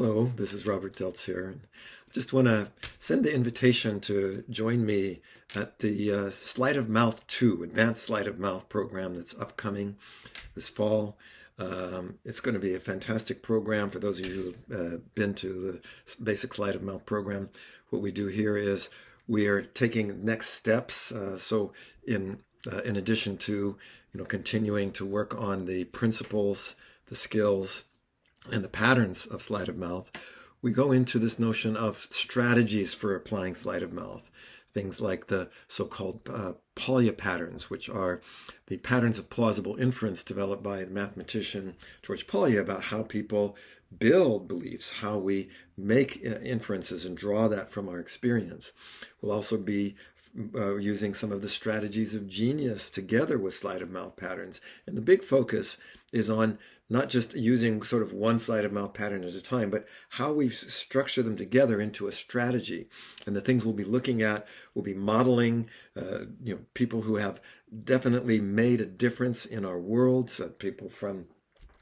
Hello, this is Robert Dilts here. I just want to send the invitation to join me at the Sleight of Mouth 2, Advanced Sleight of Mouth program that's upcoming this fall. It's going to be a fantastic program for those of you who've been to the basic Sleight of Mouth program. What we do here is we are taking next steps. So in addition to continuing to work on the principles, the skills, and the patterns of sleight of mouth, we go into this notion of strategies for applying sleight of mouth. Things like the so-called Polya patterns, which are the patterns of plausible inference developed by the mathematician George Polya about how people build beliefs, how we make inferences and draw that from our experience. We'll also be using some of the strategies of genius together with sleight of mouth patterns. And the big focus is on not just using sort of one sleight of mouth pattern at a time, but how we structure them together into a strategy. And the things we'll be looking at, we'll be modeling, people who have definitely made a difference in our world, so people from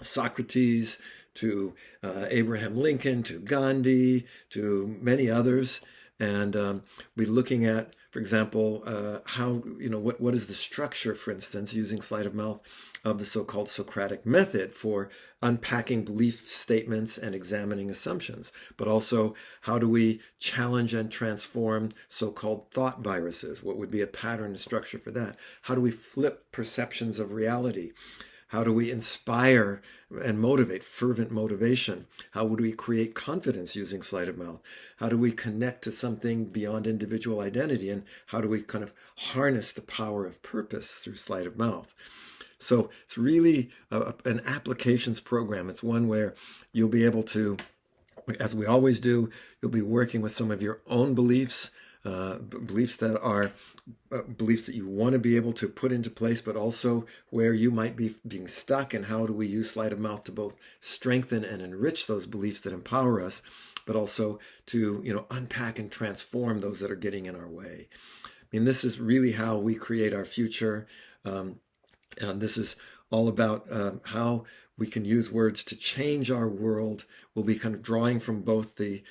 Socrates to Abraham Lincoln to Gandhi to many others. And we're looking at, for example, how, what is the structure, for instance, using sleight of mouth, of the so-called Socratic method for unpacking belief statements and examining assumptions. But also, how do we challenge and transform so-called thought viruses? What would be a pattern and structure for that? How do we flip perceptions of reality? How do we inspire and motivate, fervent motivation? How would we create confidence using sleight of mouth? How do we connect to something beyond individual identity? And how do we kind of harness the power of purpose through sleight of mouth? So it's really an applications program. It's one where you'll be able to, as we always do, you'll be working with some of your own beliefs, beliefs that are beliefs that you want to be able to put into place, but also where you might be being stuck, and how do we use sleight of mouth to both strengthen and enrich those beliefs that empower us, but also to unpack and transform those that are getting in our way. I mean, this is really how we create our future. And this is all about how we can use words to change our world. We'll be kind of drawing from both the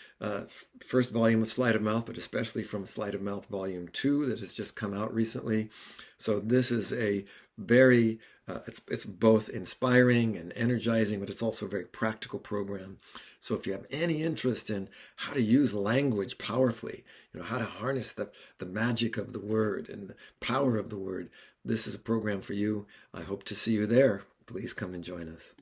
first volume of Sleight of Mouth, but especially from Sleight of Mouth Volume 2 that has just come out recently. So this is a very, it's both inspiring and energizing, but it's also a very practical program. So if you have any interest in how to use language powerfully, how to harness the magic of the word and the power of the word, this is a program for you. I hope to see you there. Please come and join us.